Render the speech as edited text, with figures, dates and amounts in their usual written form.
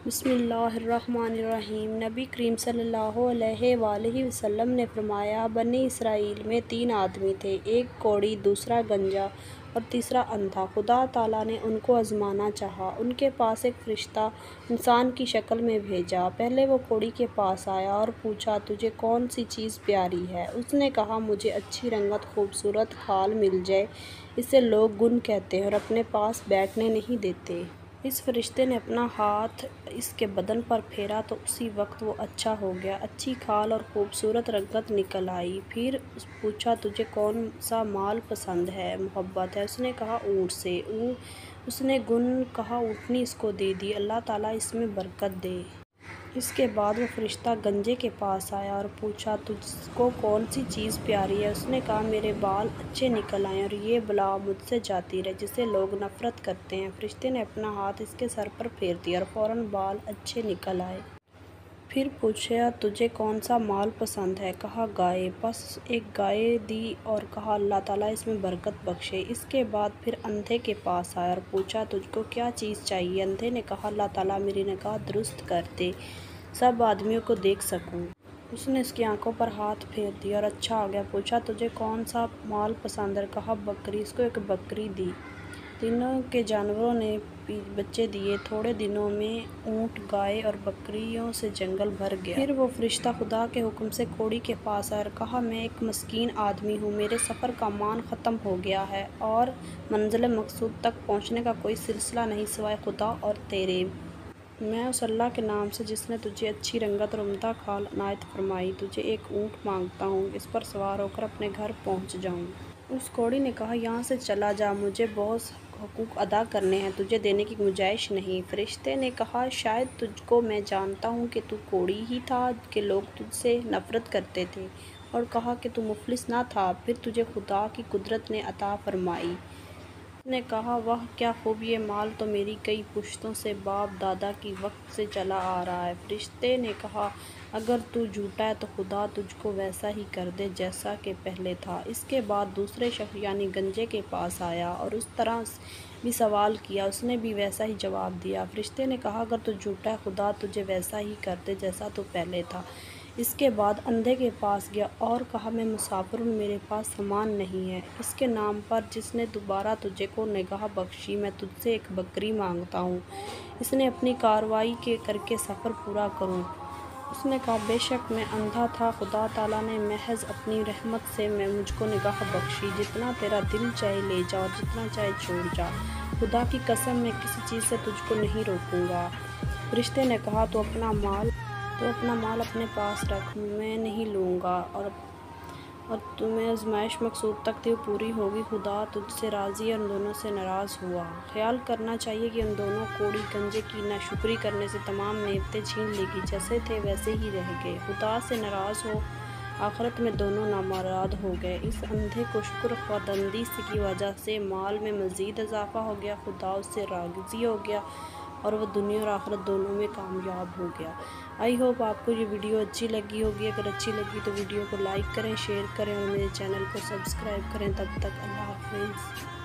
بسم اللہ الرحمن الرحیم۔ نبی کریم صلی اللہ علیہ وآلہ وسلم نے فرمایا، بنی اسرائیل میں 3 آدمی تھے، ایک کوڑی، دوسرا گنجا اور تیسرا اندھا۔ خدا تعالیٰ نے ان کو آزمانا چاہا۔ ان کے پاس ایک فرشتہ انسان کی شکل میں بھیجا۔ پہلے وہ کوڑی کے پاس آیا اور پوچھا، تجھے کون سی چیز پیاری ہے؟ اس نے کہا، مجھے اچھی رنگت، خوبصورت کھال مل جائے، اسے لوگ گن کہتے ہیں اور اپنے پاس بیٹھنے نہیں دیتے۔ اس فرشتے نے اپنا ہاتھ اس کے بدن پر پھیرا تو اسی وقت وہ اچھا ہو گیا، اچھی کھال اور خوبصورت رنگت نکل آئی۔ پھر پوچھا، تجھے کون سا مال پسند ہے، محبت ہے؟ اس نے کہا، اونٹ سے۔ اس نے کہا، اونٹنی اس کو دے دی، اللہ تعالیٰ اس میں برکت دے۔ اس کے بعد وہ فرشتہ گنجے کے پاس آیا اور پوچھا، تجھ کو کون سی چیز پیاری ہے؟ اس نے کہا، میرے بال اچھے نکل آئیں اور یہ بلا مجھ سے جاتی رہے جسے لوگ نفرت کرتے ہیں۔ فرشتے نے اپنا ہاتھ اس کے سر پر پھیر دیا اور فوراً بال اچھے نکل آئے۔ پھر پوچھا، تجھے کون سا مال پسند ہے؟ کہا، گائے۔ پس ایک گائے دی اور کہا، اللہ تعالیٰ اس میں برکت بخشے۔ اس کے بعد پھر اندھے کے پاس آیا اور پوچھا، تجھ کو کیا چیز چاہیے؟ اندھے نے کہا، اللہ تعالیٰ میری نگاہ درست کر دے، سب آدمیوں کو دیکھ سکوں۔ اس نے اس کی آنکھوں پر ہاتھ پھیر دیا اور اچھا ہو گیا۔ پوچھا، تجھے کون سا مال پسند ہے؟ کہا، بکری۔ اس کو ایک بکری دی۔ تینوں کے جانوروں نے بچے دیے۔ تھوڑے دنوں میں اونٹ، گائے اور بکریوں سے جنگل بھر گیا۔ پھر وہ فرشتہ خدا کے حکم سے کوڑی کے پاس آیا اور کہا، میں ایک مسکین آدمی ہوں، میرے سفر کا مان ختم ہو گیا ہے اور منزل مقصود تک پہنچنے کا کوئی سلسلہ نہیں سوائے خدا اور تیرے۔ میں اس اللہ کے نام سے جس نے تجھے اچھی رنگت اور عمدہ کھال عنایت فرمائی، تجھے ایک اونٹ مانگتا ہوں، اس پر سوار ہو کر اپنے گھر پہنچ جاؤں۔ اس کوڑی نے کہا، یہاں سے چلا جا، مجھے بہت حقوق ادا کرنے ہیں، تجھے دینے کی گنجائش نہیں۔ فرشتے نے کہا، شاید تجھ کو میں جانتا ہوں کہ تو کوڑی ہی تھا کہ لوگ تجھ سے نفرت کرتے تھے، اور کہا کہ تو مفلس نہ تھا، پھر تجھے خدا کی قدرت نے عطا فرمائی۔ اس نے کہا، واہ کیا خوب، یہ مال تو میری کئی پشتوں سے باپ دادا کی وقت سے چلا آ رہا ہے۔ فرشتے نے کہا، اگر تو جھوٹا ہے تو خدا تجھ کو ویسا ہی کر دے جیسا کہ پہلے تھا۔ اس کے بعد دوسرے شخص یعنی گنجے کے پاس آیا اور اس طرح بھی سوال کیا، اس نے بھی ویسا ہی جواب دیا۔ فرشتے نے کہا، اگر تو جھوٹا ہے خدا تجھے ویسا ہی کر دے جیسا تو پہلے تھا۔ اس کے بعد اندھے کے پاس گیا اور کہا، میں مسافر ہوں، میرے پاس سامان نہیں ہے، اس کے نام پر جس نے دوبارہ تجھے کو نگاہ بخشی، میں تجھ سے ایک بکری مانگتا ہوں، اس نے اپنی کارروائی کر کے سفر پورا کروں۔ اس نے کہا، بے شک میں اندھا تھا، خدا تعالیٰ نے محض اپنی رحمت سے مجھ کو نگاہ بخشی، جتنا تیرا دل چاہے لے جا اور جتنا چاہے چھوڑ جا، خدا کی قسم میں کسی چیز سے تجھ کو نہیں روکوں گا۔ فرشتے نے کہا، تو اپنا مال اپنے پاس رکھ، میں نہیں لوں گا، اور تمہیں آزمائش مقصود تک تھی وہ پوری ہوگی، خدا تجھ سے راضی ہے اور ان دونوں سے ناراض ہوا۔ خیال کرنا چاہیے کہ ان دونوں کوڑی گنجے کی ناشکری کرنے سے تمام نعمتیں چھین لی گئی، جیسے تھے ویسے ہی رہ گئے، خدا سے ناراض ہو آخرت میں دونوں نامراد ہو گئے۔ اس اندھے کو شکر خواندگی کی وجہ سے مال میں مزید اضافہ ہو گیا، خدا اس سے راضی ہو گیا اور وہ دنیا اور آخرت دونوں میں کامیاب ہو گیا۔ آئی ہوپ آپ کو یہ ویڈیو اچھی لگی ہوگی۔ اگر اچھی لگی تو ویڈیو کو لائک کریں، شیئر کریں اور میرے چینل کو سبسکرائب کریں۔ تب تک اللہ حافظ۔